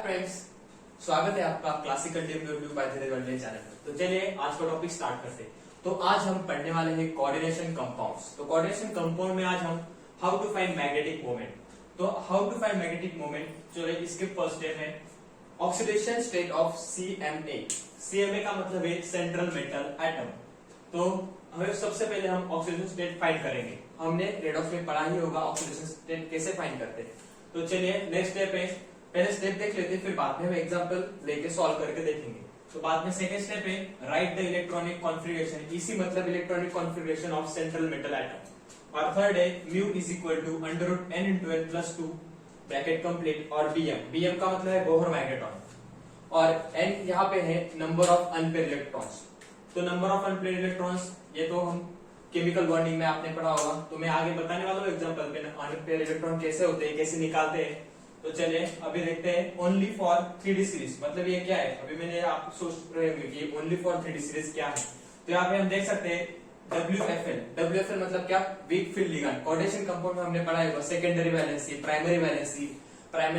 Friends, स्वागत है आपका classical development by Dheeraj Varle channel पर। तो चलिए आज का टॉपिक स्टार्ट करते हैं। तो आज हम पढ़ने वाले हैं कोऑर्डिनेशन कंपाउंड्स। तो कोऑर्डिनेशन कंपाउंड में आज हम how to find magnetic moment. तो how to find magnetic moment, चलिए इसके फर्स्ट स्टेप है oxidation state of CMA। CMA का मतलब है सेंट्रल मेटल एटम। तो हमें सबसे पहले हम ऑक्सीडेशन स्टेट फाइंड करेंगे। हमने रेडॉक्स में पढ़ा ही होगा ऑक्सीडेशन स्टेट कैसे फाइंड करते हैं। तो चलिए नेक्स्ट स्टेप है, पहले स्टेप देख लेते हैं, फिर बाद में हम एग्जांपल लेके सॉल्व करके देखेंगे। तो बाद में सेकंड स्टेप है राइट द इलेक्ट्रॉनिक कॉन्फ़िगरेशन, इसी मतलब electronic configuration of central metal atom. और थर्ड है mu is equal to √n into n plus 2 bracket complete. और bm का मतलब है बोहर मैग्नेट्रॉन, और n यहाँ पे है नंबर ऑफ अनपेयर्ड इलेक्ट्रॉन्स। तो नंबर ऑफ अनपेयर्ड इलेक्ट्रॉन्स ये तो हम केमिकल बॉन्डिंग में आपने पढ़ा होगा, तो मैं आगे बताने वाला हूँ एग्जांपल पे अनपेयर्ड इलेक्ट्रॉन कैसे होते हैं, कैसे निकालते हैं। तो चलिए अभी देखते हैं ओनली फॉर 3D सीरीज, मतलब ये क्या है। अभी मैंने आप सोच रहे होंगे कि ओनली फॉर 3D सीरीज क्या है। तो यहाँ पे हम देख सकते हैं WFL मतलब क्या, weak field ligand. Coordination compound में हमने पढ़ा है secondary valency, primary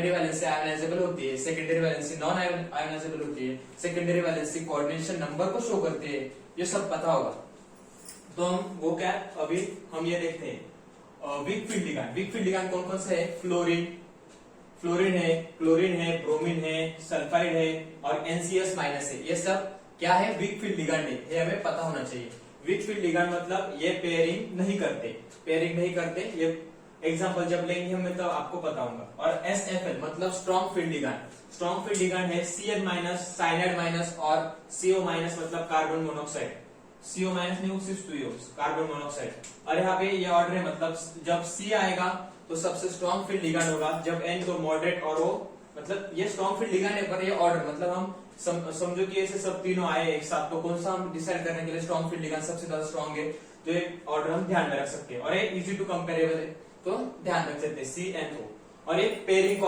valency ionisable होती है, सेकेंडरी वैलेंसी नॉन आयोनाइजेबल होती है, सेकेंडरी वैलेंसी कोऑर्डिनेशन नंबर को शो करती है, ये सब पता होगा। तो हम वो क्या अभी हम ये देखते हैं weak field ligand. Weak field ligand कौन कौन से है, फ्लोरीन है, क्लोरीन है, ब्रोमीन है, सल्फाइड है और NCS- है। ये सब क्या है, वीक फील्ड लिगैंड है, ये हमें पता होना चाहिए। वीक फील्ड लिगैंड मतलब ये पेयरिंग नहीं करते। ये एग्जांपल जब लेंगे हम तो आपको बताऊंगा। और SFL मतलब स्ट्रॉन्ग फील्ड लिगैंड है Cl- साइनाइड- और CO- मतलब कार्बन मोनोऑक्साइड। CO- नहीं, सिर्फ कार्बन मोनोऑक्साइड। और यहाँ पे ये ऑर्डर है, मतलब जब C आएगा तो सबसे स्ट्रॉन्ग फील्ड लिगैंड होगा, जब N तो मॉडरेट और O, मतलब ये स्ट्रॉन्ग फील्ड लिगैंड है, पर ये ऑर्डर मतलब हम समझो कि ऐसे सब तीनों आए एक साथ, तो कौन सा हम डिसाइड करने के लिए स्ट्रॉन्ग फील्ड लिगैंड सबसे ज्यादा स्ट्रॉन्ग है, तो ये ऑर्डर हम ध्यान में रख सकते हैं। और ये इजी टू कंपेरेबल है, तो ध्यान रख सकते हैं CNO। और ये पेयरिंग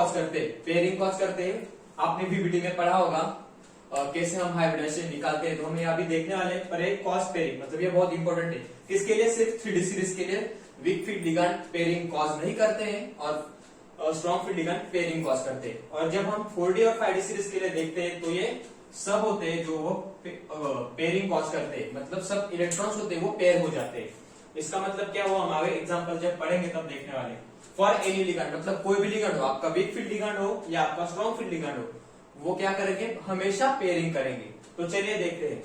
कॉज करते हैं, आपने PPT में पढ़ा होगा कैसे हम हाइब्रिडेशन निकालते हैं, तो हम यहाँ भी देखने वाले हैं। पर एक कॉज पेयरिंग मतलब ये बहुत इंपॉर्टेंट है, किसके लिए, सिर्फ 3D सीरीज के लिए। Weak field ligand pairing cause नहीं करते हैं और strong field ligand pairing cause करते हैं। और जब हम 4D और 5D सीरीज के लिए देखते हैं तो ये सब होते हैं जो वो पेयरिंग कॉज करते हैं, मतलब सब इलेक्ट्रॉन्स होते हैं वो पेयर हो जाते हैं। इसका मतलब क्या हुआ, हमारे एग्जाम्पल जब पढ़ेंगे तब देखने वाले। फॉर एनी लिगैंड मतलब कोई भी लिगैंड हो, आपका वीक फील्ड लिगैंड हो या आपका स्ट्रॉन्ग फील्ड लिगैंड हो, वो क्या करेंगे, हमेशा पेयरिंग करेंगे। तो चलिए देखते हैं,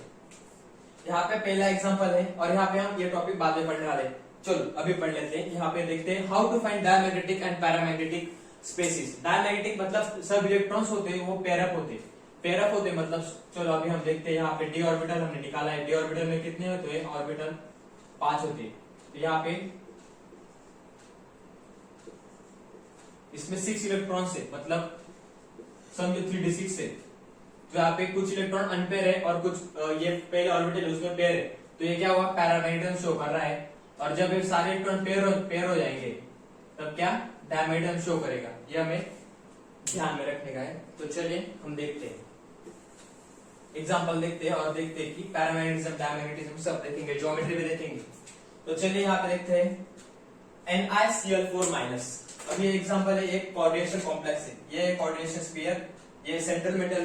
यहाँ पे पहला एग्जांपल है और यहाँ पे हम ये टॉपिक बाद में पढ़ने वाले हैं। चलो अभी पढ़ लेते हैं। यहाँ पे देखते हैं how to find diamagnetic and paramagnetic species. Diamagnetic मतलब सब इलेक्ट्रॉन्स होते हैं वो पेयरअप होते मतलब। चलो अभी हम देखते हैं, यहाँ पे डी ऑर्बिटल हमने निकाला है। डी ऑर्बिटल में कितने होते हैं, ऑर्बिटल 5 होते हैं। तो यहाँ पे इसमें 6 इलेक्ट्रॉन्स है, मतलब समझो 3d6 है। तो यहाँ पे कुछ इलेक्ट्रॉन अनपेयर है और कुछ ये पहले ऑर्बिटल है उसमें पेयर है, तो ये क्या हुआ, पैरामैग्नेटिज्म शो कर रहा है। और जब ये सारे इलेक्ट्रॉन पेयर हो जाएंगे तब क्या, डायमैग्नेटिज्म शो करेगा। ये हमें ध्यान में रखने का है। तो चलिए हम देखते हैं एग्जांपल देखते हैं और देखते हैं कि पैरामैग्नेटिज्म डायमैग्नेटिज्म सब देखेंगे, ज्योमेट्री भी देखेंगे। तो चलिए यहाँ पे देखते हैं NiCl4-। अब ये एग्जांपल है, एक कोऑर्डिनेशन कॉम्प्लेक्स है, ये कोऑर्डिनेशन स्फीयर, ये सेंट्रल मेटल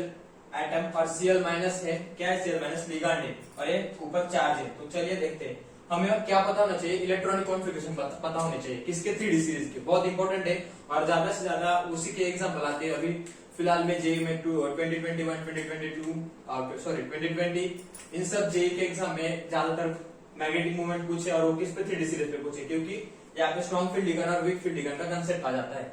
एटम और Cl- है, क्या है Cl- लिगैंड है, और ये ऊपर चार्ज है। तो चलिए देखते हैं, हमें अब क्या पता होना चाहिए, इलेक्ट्रॉनिक कॉन्फ़िगरेशन पता होनी चाहिए, किसके, 3D सीरीज के, बहुत इंपॉर्टेंट है। और ज्यादा से ज्यादा उसी के एग्जांपल आते हैं। अभी फिलहाल में जेई में 2021, 2020 इन सब जेई के एग्जाम में ज्यादातर मैग्नेटिक मूवमेंट पूछे, और वो किस पे, 3D सीरीज पे पूछे, क्योंकि यहाँ पे स्ट्रॉन्ग फील्ड लिगैंड और वीक फील्ड लिगैंड का कंसेप्ट आ जाता है।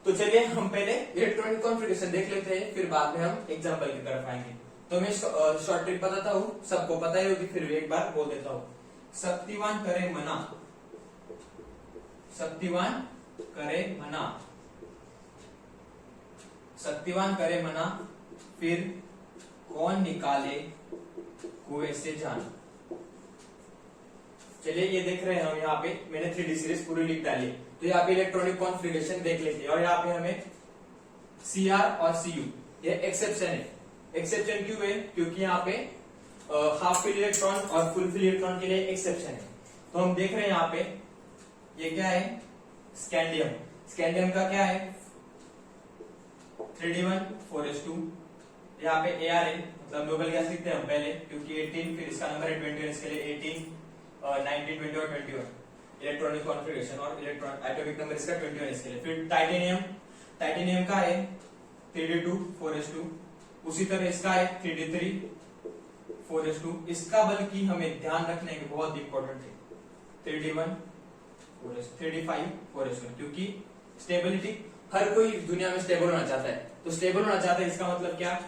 तो चलिए हम पहले इलेक्ट्रॉनिक कॉन्फ़िगरेशन देख लेते हैं, फिर बाद में हम एग्जांपल की तरफ आएंगे। तो मैं शॉर्ट ट्रिक बताता हूँ, सबको पता ही होगी, फिर भी एक बार बोल देता हूँ। शक्तिवान करे मना, फिर कौन निकाले कुएं से जान। चलिए ये देख रहे हैं हम, यहाँ पे मैंने 3D सीरीज पूरी लिख डाली। तो यहाँ पे इलेक्ट्रॉनिक कॉन्फ़िगरेशन देख लेते हैं, और यहाँ पे हमें Cr और Cu ये एक्सेप्शन है। एक्सेप्शन क्यों है, क्योंकि यहाँ पे हाफ फील्ड इलेक्ट्रॉन और फुल फील्ड इलेक्ट्रॉन के लिए एक्सेप्शन है। तो हम देख रहे हैं यहाँ पे ये क्या है, स्कैंडियम का क्या है 3d1 4s2, यहाँ पे AR है मतलब नोबल गैस लिखते हैं हम पहले क्योंकि 18, फिर इसका नंबर है 21, इसके लिए 18, 19, 20 और 21 इलेक्ट्रॉनिक कॉन्फ़िगरेशन, और इलेक्ट्रॉन एटॉमिक नंबर इसका 21 इसके लिए। फिर टाइटेनियम का है 3d2 4s2, उसी तरह इसका है 3d3 4s2, इसका बल्कि हमें ध्यान रखने के बहुत इंपॉर्टेंट है 3d1 4s2 3d5 4s1, क्योंकि स्टेबिलिटी हर कोई दुनिया में स्टेबल होना चाहता है। तो स्टेबल होना चाहता है इसका मतलब क्या,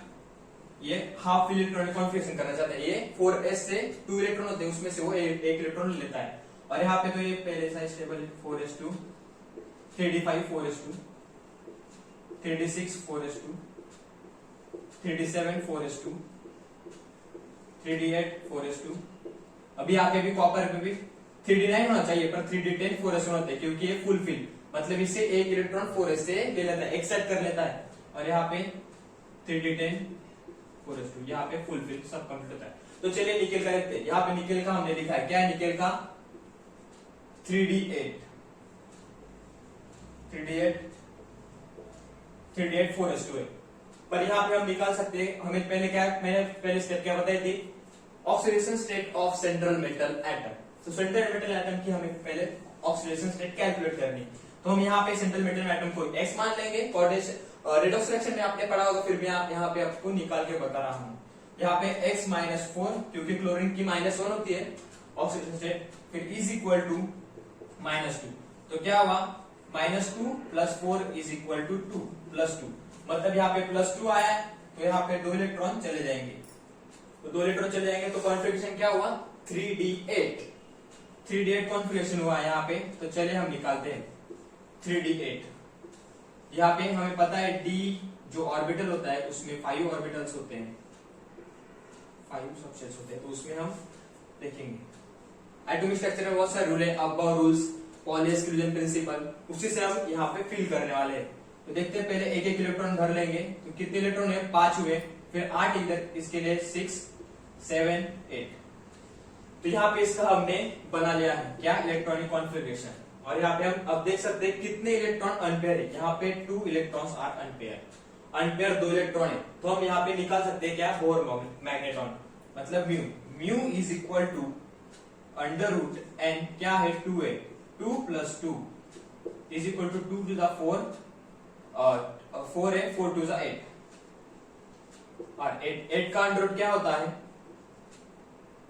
ये हाफ इलेक्ट्रॉनिक कॉन्फ़िगरेशन करना चाहता है। ये 4s से 2 इलेक्ट्रॉन होते हैं, उसमें से वो एक इलेक्ट्रॉन लेता है। और यहाँ पे तो ये पहले से stable 4s2 3d5 4s2 3d6 4s2 3d7 4s2 3d8 4s2। अभी यहाँ पे भी कॉपर पे भी 3d9 होना चाहिए पर 3d10 4s1 होता है क्योंकि ये फुल फिल, मतलब इससे एक इलेक्ट्रॉन 4s से ले लेता है, एक्सेप्ट कर लेता है। और यहाँ पे 3d10 4s2, यहाँ पे फुल फिल सब कंप्लीट होता है। तो चलिए निकेल का देखते हैं। यहाँ पे निकेल का हमने लिखा है, क्या है निकेल का 3d8 4s2 है। पर यहाँ पे हम निकाल सकते हैं, हमें पहले क्या, मैंने पहले स्टेप क्या बताई थी, oxidation state of central metal atom. तो सेंट्रल मेटल एटम की हमें पहले ऑक्सीडेशन स्टेट कैलकुलेट करनी। तो हम यहाँ पे सेंट्रल मेटल एटम को x मान लेंगे, रेडॉक्स रिएक्शन में आपने पढ़ा होगा, फिर भी यहाँ पे आपको निकाल के बता रहा हूँ। यहाँ पे x -4 क्योंकि क्लोरीन की -1 होती है ऑक्सीडेशन स्टेट, फिर इज इक्वल टू -2। तो क्या हुआ, -2 + 4 = 2 +2, मतलब यहाँ पे +2 आया है, तो यहाँ पे 2 इलेक्ट्रॉन चले जाएंगे। तो 2 इलेक्ट्रॉन चले जाएंगे तो कॉन्फ़िगरेशन क्या हुआ 3d8 कॉन्फ़िगरेशन हुआ यहाँ पे। तो चलिए हम निकालते हैं 3d8। यहाँ पे हमें पता है d जो ऑर्बिटल होता है उसमें 5 ऑर्बिटल्स होते हैं, 5 सबसेट्स होते हैं। तो उसमें हम देखेंगे एटॉमिक स्ट्रक्चर में बहुत सारे रूल है, अब्बाउ रूल्स, पॉली एक्सक्लूजन प्रिंसिपल, उसी से हम यहाँ पे फिल करने वाले हैं। तो देखते हैं, पहले एक इलेक्ट्रॉन भर लेंगे। तो कितने इलेक्ट्रॉन है, 5 हुए, फिर 8 इधर, इसके लिए 6 7 8। तो यहाँ पे इसका हमने बना लिया है क्या, इलेक्ट्रॉनिक कॉन्फ़िगरेशन। और यहाँ पे हम अब देख सकते हैं कितने इलेक्ट्रॉन अनपेयर है। यहाँ पे 2 इलेक्ट्रॉन्स आर अनपेयर 2 इलेक्ट्रॉन है। तो हम यहाँ पे निकाल सकते हैं क्या, बोर मैग्नेट्रॉन, मतलब mu is equal to √n, क्या है 2 है, 2 + 2 is equal to 2 to the 4 और 4 है, 4 to the 8 और 8 का अंडर क्या होता है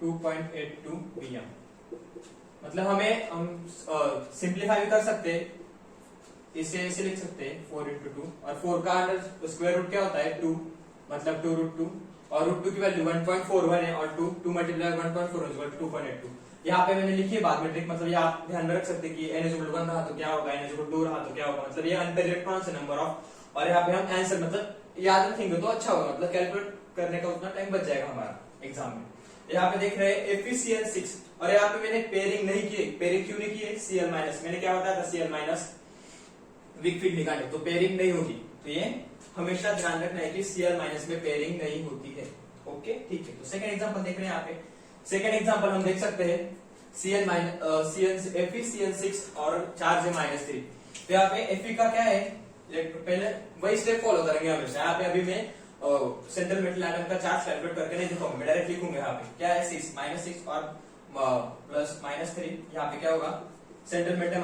2.82 pm। मतलब हम सिंप्लीफाई भी कर सकते हैं, इसे ऐसे लिख सकते हैं 4 × 2, और 4 का अंडर स्क्वायर रूट क्या होता है 2, मतलब 2√2, और √2 की वैल्यू 1.41 है, और 2 मल्टीप्लाई 1.4 2.82। यहाँ पे मैंने लिखी है बाद में ट्रिक, मतलब ये आप ध्यान में रख सकते हैं कि n = 1 रहा तो क्या होगा, n = 2 रहा तो क्या होगा, मतलब ये अनपेयर इलेक्ट्रॉन्स है नंबर ऑफ। और यहाँ पे हम आंसर मतलब याद रखेंगे तो अच्छा होगा, मतलब कैलकुलेट करने का उतना टाइम बच जाएगा हमारा एग्जाम में। यहाँ पे देख रहे हैं FeCl6, और यहाँ पे मैंने पेयरिंग नहीं की। पेयरिंग क्यों नहीं की है, Cl-, मैंने क्या बताया था Cl- वीक फील्ड निकाले तो पेयरिंग नहीं होगी। तो ये हमेशा ध्यान रखना है कि Cl- में पेयरिंग नहीं होती है। ओके ठीक है। तो सेकंड एग्जांपल देख रहे हैं यहाँ पे। सेकंड एग्जांपल हम देख सकते हैं FeCl6 और चार्ज है -3। तो यहाँ पे Fe का क्या है, पहले वही स्टेप फॉलो करेंगे हमेशा। यहाँ पे अभी मैं सेंट्रल मेटल एटम का चार्ज कैलकुलेट करके नहीं दिखाऊंगा, मैं डायरेक्ट लिखूंगा। यहाँ पे क्या है 6 और +-3, यहाँ पे क्या होगा सेंट्रल मेटल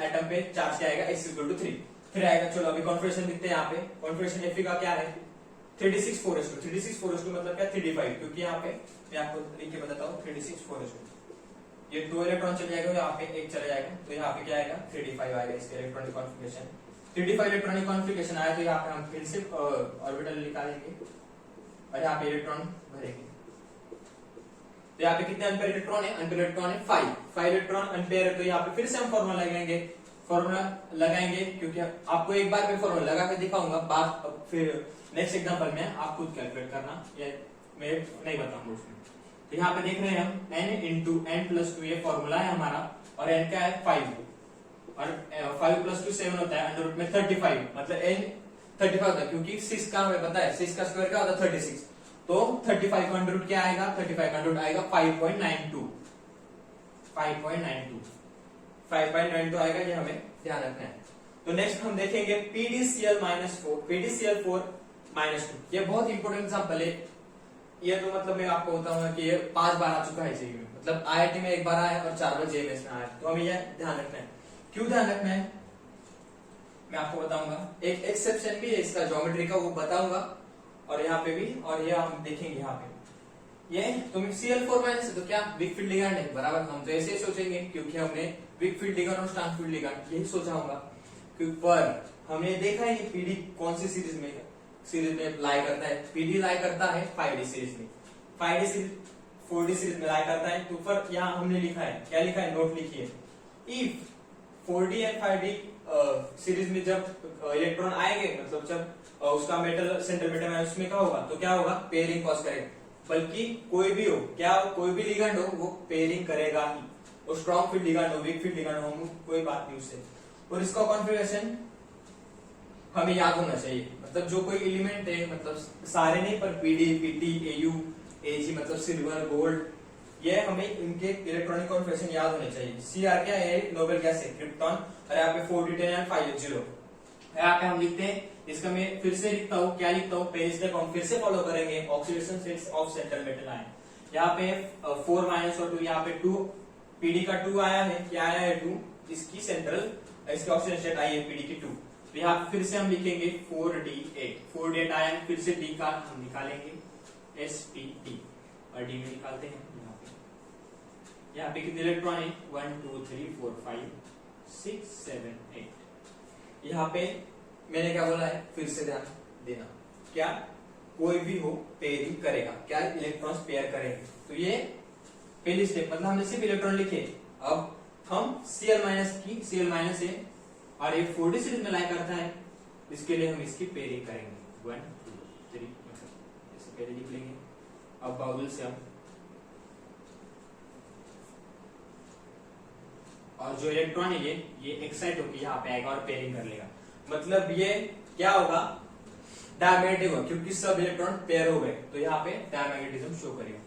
एटम पे चार्ज क्या आएगा x = 3 फिर आएगा। चलो अभी कॉन्फ़िगरेशन दिखते हैं। यहाँ पे कॉन्फ़िगरेशन Fe का क्या है 3d6 4s2। 3d6 4s2 मतलब क्या 3d5, क्योंकि यहाँ पे मैं आपको लिख के बताता हूँ 3d6 4s2, ये 2 इलेक्ट्रॉन चले जाएगा, यहाँ पे 1 चले जाएगा, तो यहाँ पे क्या आएगा 3d5 आएगा इसके electronic configuration. 3d5 electronic configuration आया तो यहाँ पे हम फिर से ऑर्बिटल निकालेंगे और यहाँ पे इलेक्ट्रॉन भरेंगे। तो यहाँ पे कितने अनपेयर इलेक्ट्रॉन है, अनपेयर इलेक्ट्रॉन है 5 इलेक्ट्रॉन अनपेयर है। तो यहाँ पे फिर से हम फॉर्मूला लगाएंगे, क्योंकि आपको एक बार में फॉर्मूला लगा के दिखाऊंगा, बात फिर नेक्स्ट एग्जांपल में आप खुद कैलकुलेट करना, ये मैं नहीं बताऊंगा उसमें। तो यहाँ पे देख रहे हैं हम n × n+2 ये फॉर्मूला है हमारा, और n क्या है 5, और 5 + 2 7 होता है, अंडर रूट में 35, मतलब n 35 होता है, क्योंकि 6 का हमें पता है 6 का स्क्वायर क्या होता है 36। तो 35 का अंडर रूट क्या आएगा, 35 का अंडर रूट आएगा 5.92 आएगा, ये हमें ध्यान रखना है। तो नेक्स्ट हम देखेंगे PdCl-4 PdCl4 -2। ये बहुत इंपॉर्टेंट एग्जांपल है। ये तो मतलब मैं आपको बताऊंगा कि ये 5 बार आ चुका है जेईई में, मतलब आईआईटी में 1 बार आया और 4 बार जेईई में आया। तो हमें ये ध्यान रखना है। क्यों ध्यान रखना है मैं आपको बताऊंगा। एक एक्सेप्शन भी है इसका ज्योमेट्री का, वो बताऊंगा, और यहाँ पे भी, और ये हम देखेंगे यहाँ पे। ये तुम Cl4 है तो क्या वीक फील्ड लिगैंड है, बराबर। हम तो ऐसे ही सोचेंगे क्योंकि हमने वीक फील्ड लिगैंड और स्ट्रॉन्ग फील्ड लिगैंड यही सोचा होगा। क्योंकि पर हमने देखा है कि पीडी कौन सी सीरीज में लाई करता है। पीडी लाई करता है 5D सीरीज में, 5D सीरीज 4D सीरीज में लाई करता है। तो पर यहाँ हमने लिखा है, क्या लिखा है, नोट लिखिए, if 4D and 5D series में जब इलेक्ट्रॉन आएंगे, मतलब जब उसका मेटल सेंटर मेटल है उसमें क्या होगा, तो क्या होगा, पेयरिंग कॉज करेगा। बल्कि कोई भी हो, क्या हो, कोई भी लिगैंड हो वो पेयरिंग करेगा ही। वो स्ट्रॉन्ग फील्ड लिगैंड हो, वीक फील्ड लिगैंड हो, कोई बात नहीं उससे। और इसका कॉन्फ़िगरेशन हमें याद होना चाहिए। मतलब जो कोई एलिमेंट है, मतलब सारे नहीं पर पीडी, पीटी, एयू, एजी, मतलब सिल्वर, गोल्ड, ये हमें इनके इलेक्ट्रॉनिक कॉन्फ़िगरेशन याद होने चाहिए। सीआर क्या है, नोबेल गैस है, क्रिप्टॉन। और यहाँ पे 4d10 एंड 5h0। यहाँ पे हम लिखते हैं, इसका मैं फिर से लिखता हूँ, क्या लिखता हूँ, पेज तक हम फिर से फॉलो करेंगे। Oxidation states of central metal ion, यहाँ पे 4 - और 2, यहाँ पे 2, पीडी का 2 आया है, क्या आया है 2, इसकी सेंट्रल, इसकी ऑक्सीडेशन स्टेट आई है पीडी की 2। तो यहाँ पे फिर से हम लिखेंगे 4d8 आयन, फिर से डी का हम निकालेंगे sp_d, और डी में निकालते हैं यहाँ पे कितने इलेक्ट्रॉन है, 1 2 3 4 5 6 7 8। यहाँ पे मैंने क्या बोला है, फिर से ध्यान देना, क्या कोई भी हो पेयरिंग करेगा, क्या इलेक्ट्रॉन्स पेयर करेंगे। तो ये पहली स्टेप, मतलब हमने सिर्फ इलेक्ट्रॉन लिखे। अब हम Cl- है और ये 4D सीरीज में लाई करता है, इसके लिए हम इसकी पेयरिंग करेंगे 1 2 3, मतलब ऐसे पहले लिख लेंगे। अब बाउल से हम, और जो इलेक्ट्रॉन है ये एक्साइट होकर यहाँ पे आएगा और पेयरिंग कर लेगा। मतलब ये क्या होगा, डायमैग्नेटिक होगा, क्योंकि सब इलेक्ट्रॉन पेयर हो गए, तो यहाँ पे डायमैग्नेटिज्म शो करेगा।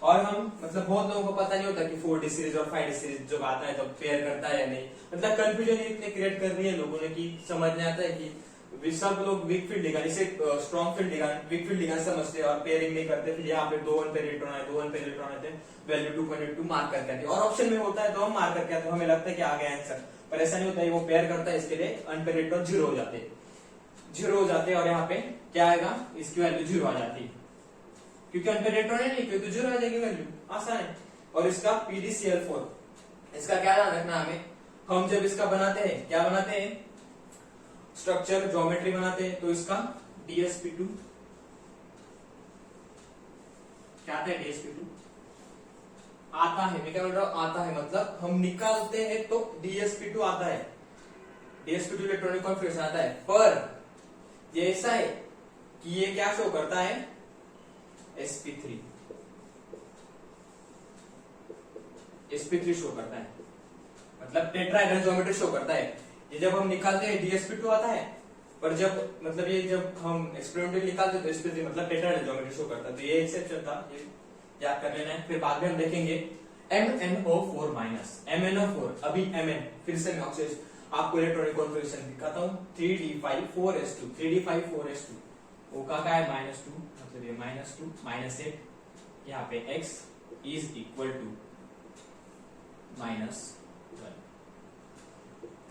और हम, मतलब बहुत लोगों को पता नहीं होता कि 4D सीरीज और 5D सीरीज जब आता है तो पेयर करता है या नहीं। मतलब कंफ्यूजन इतने क्रिएट कर रही है लोगों ने कि समझ नहीं आता है कि सब लोग वीक फील्ड लिगैंड, इसे strong field ligand, weak field ligand समझते हैं और पेयरिंग नहीं करते। फिर यहाँ पे 2 1 इलेक्ट्रॉन आए, 2 1 इलेक्ट्रॉन आते हैं, वैल्यू 2.2 मार्क करके आते हैं। और ऑप्शन में होता है तो हम मार्क करके आते हैं, हमें लगता है कि आ गया आंसर, पर ऐसा नहीं होता है। वो पेयर करता है, इसके लिए अनपेयर इलेक्ट्रॉन 0 हो जाते हैं, 0 हो जाते हैं। और यहाँ पे क्या आएगा, इसकी वैल्यू 0 आ जाती है, क्योंकि अनपेयर इलेक्ट्रॉन है नहीं, क्योंकि 0 आ जाएगी वैल्यू, आसान है। और इसका PdCl4, इसका क्या ध्यान रखना हमें, हम जब इसका बनाते हैं, क्या बनाते हैं, स्ट्रक्चर ज्योमेट्री बनाते हैं, तो इसका DsP2 क्या आता है, DsP2 आता है। मैं क्या बोल रहा हूं, आता है, मतलब हम निकालते हैं तो DsP2 आता है, DsP2 इलेक्ट्रॉनिक कॉन्फ़िगरेशन आता है। पर ये ऐसा है कि ये क्या शो करता है, sp3 शो करता है, मतलब टेट्राहेड्रल ज्योमेट्री शो करता है। ये जब हम निकालते हैं DsP2 आता है, पर जब, मतलब ये जब हम एक्सपेरिमेंटली निकालते हैं तो sp3 मतलब टेट्राहेड्रल ज्योमेट्री शो करता है। तो ये एक्सेप्शन था, ये याद कर लेना है। फिर बाद में हम देखेंगे MnO4-, MnO4, अभी Mn, फिर से मैं आपको इलेक्ट्रॉनिक कॉन्फ़िगरेशन दिखाता हूँ। 3d5 4s2, 3d5 4s2, O का क्या है, -2, मतलब ये -2 -8, यहाँ पे x इज इक्वल टू -1,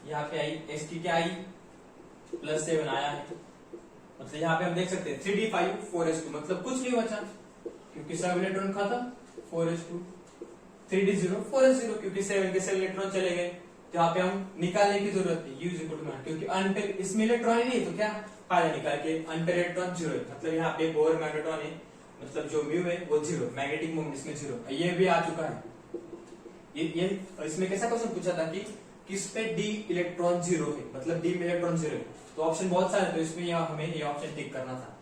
यहाँ पे आई x की क्या आई, +7 आया है। मतलब यहाँ पे हम देख सकते हैं 3d5 4s2, मतलब कुछ नहीं बचा, क्योंकि सब इलेक्ट्रॉन खत्म, 4s2, 3d0 4s0, क्योंकि 7 के 7 इलेक्ट्रॉन चले गए। तो यहाँ पे हम निकालने की जरूरत है, U इक्वल टू, क्योंकि अनपेयर, इसमें इलेक्ट्रॉन ही नहीं, तो क्या फायदा निकाल के, अनपेयर इलेक्ट्रॉन 0 है, मतलब यहाँ पे बोर मैग्नेट्रॉन है, मतलब जो म्यू है वो 0, मैग्नेटिक मोमेंट इसमें 0, ये भी आ चुका है। ये इसमें कैसा क्वेश्चन पूछा था कि किस पे d इलेक्ट्रॉन 0 है, मतलब d में इलेक्ट्रॉन 0 है, तो ऑप्शन बहुत सारे, तो इसमें हमें ये ऑप्शन टिक करना था।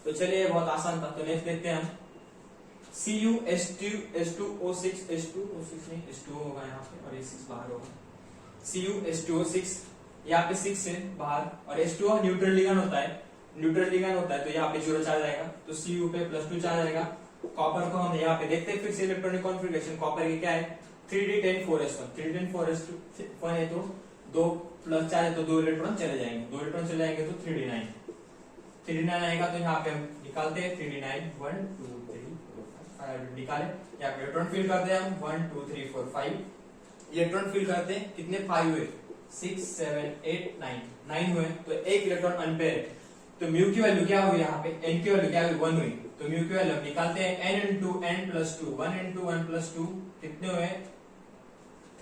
तो चलिए बहुत आसान था। तो नेक्स्ट देखते हैं हम CuS2S2O6, H2O6 नहीं, H2O होगा यहाँ पे और ये 6 बाहर होगा। CuS2O6, यहाँ पे 6 है बाहर, और H2O न्यूट्रल लिगैंड होता है, तो यहाँ पे 0 चार्ज आएगा, तो Cu पे +2 चार्ज आएगा। कॉपर को हम यहाँ पे देखते हैं फिर से इलेक्ट्रॉनिक कॉन्फ़िगरेशन। कॉपर की क्या है, 3d10 4s1, 3d10 4s1 है, तो 2 प्लस चार्ज है तो 2 इलेक्ट्रॉन चले जाएंगे, 2 इलेक्ट्रॉन चले जाएंगे तो 3d9, 3d9 आएगा तो यहाँ पे हम निकालते हैं 3d9 1 2 3 4 5 निकाले, यहाँ पे इलेक्ट्रॉन फिल करते हैं हम 1 2 3 4 5 इलेक्ट्रॉन फिल करते हैं, कितने 5 हुए 6 7 8 9 हुए, तो एक इलेक्ट्रॉन अनपेयर है, तो म्यू की वैल्यू क्या हुई, यहाँ पे n की वैल्यू क्या हुई 1 हुई, तो म्यू की वैल्यू निकालते हैं n into n plus 2, 1 into 1 plus 2 कितने हुए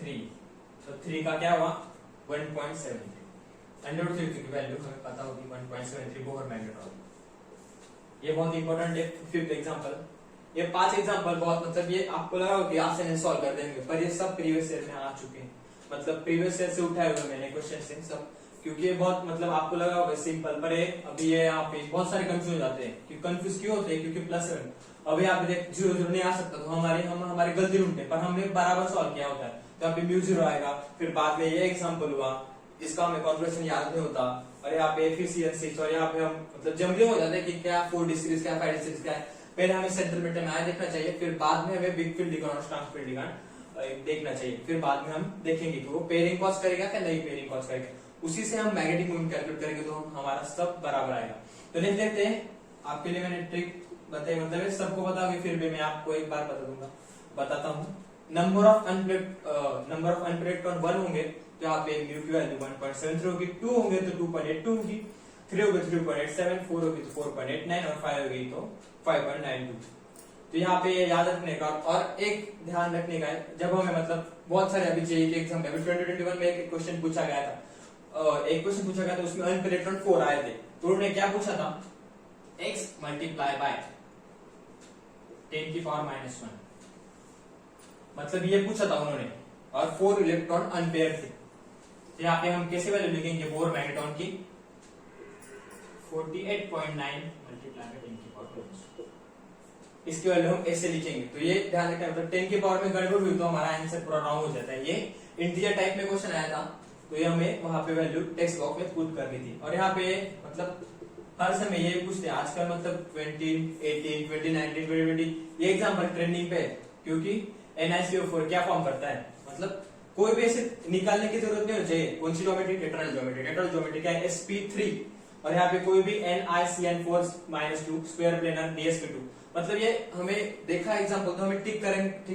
3, तो 3 का क्या हुआ 1.73, अंडर की वैल्यू हमें पता होगी 1.73 बोहर मैग्नेट्रॉन। ये बहुत इंपॉर्टेंट है। फिफ्थ एग्जांपल, ये 5 एग्जांपल बहुत मतलब ये आपको लगा होगा कि आसानी से सॉल्व कर देंगे, पर ये सब प्रीवियस ईयर में आ चुके हैं, मतलब प्रीवियस ईयर से उठाए हुए मैंने क्वेश्चन से सब, क्योंकि ये बहुत मतलब आपको लगा होगा सिंपल, पर ये अभी ये यहाँ पे बहुत सारे कंफ्यूज हो जाते हैं, कि कंफ्यूज क्यों होते हैं, क्योंकि +7 अभी आप देख 0 0 नहीं आ सकता, तो हमारी गलती ढूंढते, पर हमने बराबर सॉल्व किया होता है, तो यहाँ पे म्यू 0 आएगा, फिर बाद में ये एग्जाम्पल हुआ, इसका हमें कॉन्वर्सेशन याद नहीं होता, और यहाँ पे एफिशिएंसी, और यहाँ पे हम मतलब जमले हो जाते हैं कि क्या 4D सीरीज क्या 5D सीरीज क्या है, पहले हमें सेंट्रल मेटल में आया देखना चाहिए, फिर बाद में हमें बिग फील्ड लिगांड और स्ट्रॉन्ग फील्ड लिगांड देखना चाहिए, फिर बाद में हम देखेंगे कि वो पेयरिंग कॉज करेगा क्या नहीं पेयरिंग कॉज करेगा, उसी से हम मैग्नेटिक मोमेंट कैलकुलेट करेंगे, तो हमारा सब बराबर आएगा। तो नेक्स्ट देखते हैं, आपके लिए मैंने ट्रिक बताई, मतलब सबको बताओगे, फिर भी मैं आपको एक बार बताता हूँ। नंबर ऑफ अनप्रेडिक्टेड इलेक्ट्रॉन 1 होंगे तो यहाँ पे म्यू की वैल्यू 1.73 होगी, 2 होंगे तो 2.82 होगी, 3 होगी 3.87, 4 होगी तो 4.89 और 5 होगी तो 5.92। तो यहाँ पे याद रखने का और एक ध्यान रखने का है, जब हमें मतलब बहुत सारे अभी जेईई के एग्जाम में 2021 में एक क्वेश्चन पूछा गया था, उसमें अनपेयर्ड इलेक्ट्रॉन 4 आए थे, तो उन्होंने क्या पूछा था x मल्टीप्लाई बाय 10⁻⁻1, मतलब ये पूछा था उन्होंने, और 4 इलेक्ट्रॉन अनपेयर थे। तो यहाँ पे हम कैसे वैल्यू लिखेंगे बोर मैग्नेट्रॉन की 48.9 मल्टीप्लाई बाय 10⁻⁻1, इसकी वैल्यू हम ऐसे लिखेंगे। तो ये ध्यान रखना, मतलब 10 की पावर में गड़बड़ हुई तो हमारा आंसर पूरा रॉन्ग हो जाता है। ये इंटीजर टाइप में क्वेश्चन आया था, तो ये हमें वहां पे वैल्यू टेक्स्ट बॉक्स में पुट करनी थी, और यहाँ पे मतलब हर समय ये पूछते हैं आजकल, मतलब 2018 2019 2020 ये एग्जाम्पल ट्रेंडिंग पे है, क्योंकि NiCO4 क्या फॉर्म करता है, मतलब कोई भी ऐसे निकालने की जरूरत नहीं होनी चाहिए, कौन सी ज्योमेट्री टेट्राहेड्रल ज्योमेट्री क्या है sp3, और यहाँ पे कोई भी NiCN4-2 स्क्वायर प्लेनर dsp2, मतलब ये हमें देखा एग्जाम्पल तो हमें टिक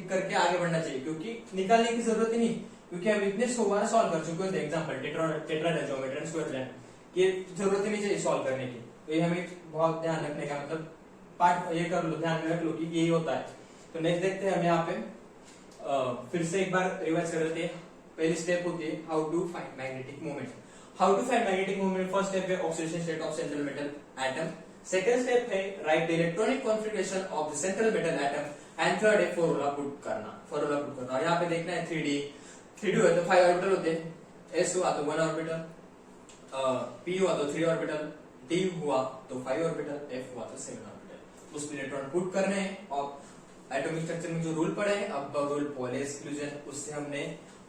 करके आगे बढ़ना चाहिए, क्योंकि निकालने की जरूरत ही नहीं, क्योंकि हम इतने 100 बार सॉल्व कर चुके होते हैं example tetrahedral geometry square planar, ये जरूरत ही नहीं चाहिए सॉल्व करने की। तो ये हमें बहुत ध्यान रखने का, मतलब पार्ट ये कर लो, ध्यान में रख लो कि यही होता है। तो नेक्स्ट देखते हैं हम यहाँ पे फिर से एक बार रिवाइज कर लेते हैं। पहली स्टेप होती है how to find magnetic moment. First step है oxidation state of central metal atom, second step है right the electronic configuration of the central metal atom, and third है फॉर्मूला पुट करना। और यहाँ पे देखना है 3D हुआ तो 5 ऑर्बिटल होते हैं, S हुआ तो 1 ऑर्बिटल, P हुआ तो 3 ऑर्बिटल, D हुआ तो 5 ऑर्बिटल, F हुआ तो 7 ऑर्बिटल। उसमें इलेक्ट्रॉन पुट करने हैं, और एटॉमिक स्ट्रक्चर में जो रूल पढ़े हैं अब रूल पॉली एक्सक्लूजन, उससे हमने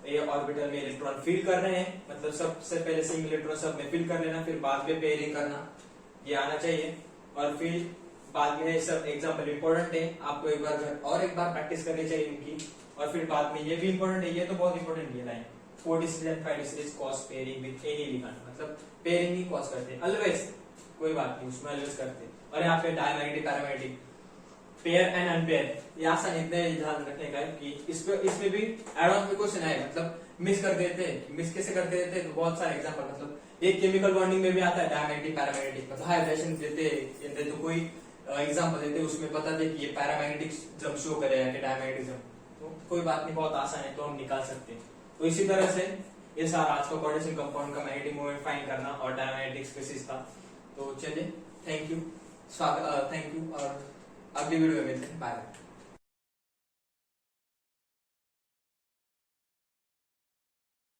ये ऑर्बिटल में इलेक्ट्रॉन फिल कर रहे हैं, मतलब सबसे पहले सिंगल इलेक्ट्रॉन सब में फिल कर लेना, फिर बाद में पेयरिंग करना, ये आना चाहिए, और फिर बाद में सब एग्जांपल इंपॉर्टेंट है, आपको एक बार प्रैक्टिस करनी चाहिए इनकी, और फिर बाद में ये भी इंपॉर्टेंट है, ये तो बहुत इंपॉर्टेंट है line 4D series and 5D series cause pairing with any ligand, मतलब पेयरिंग ही कॉज करते हैं ऑलवेज, कोई बात नहीं उसमें ऑलवेज करते हैं। और यहाँ पे diamagnetic paramagnetic pair and unpair, ये आसान इतने ध्यान रखने का है कि इसमें भी एडवांस में क्वेश्चन आए, मतलब मिस कर देते हैं, मिस कैसे करते देते हैं, तो बहुत सारे एग्जांपल, मतलब एक केमिकल बॉन्डिंग में भी आता है डायमैग्नेटिक पैरामैग्नेटिक, मतलब हाइब्रिडेशन देते तो कोई एग्जांपल देते उसमें बताते कि ये पैरामैग्नेटिक जब शो करेगा कि डायमैग्नेटिज्म, तो कोई बात नहीं, बहुत आसान है, तो हम निकाल सकते हैं। तो इसी तरह से ये सारा आज का कोऑर्डिनेशन कंपाउंड का मैग्नेटिक मोमेंट फाइंड करना और डायमैग्नेटिक स्पेसिस था। तो चलिए थैंक यू और अगली वीडियो में मिलते हैं, बाय।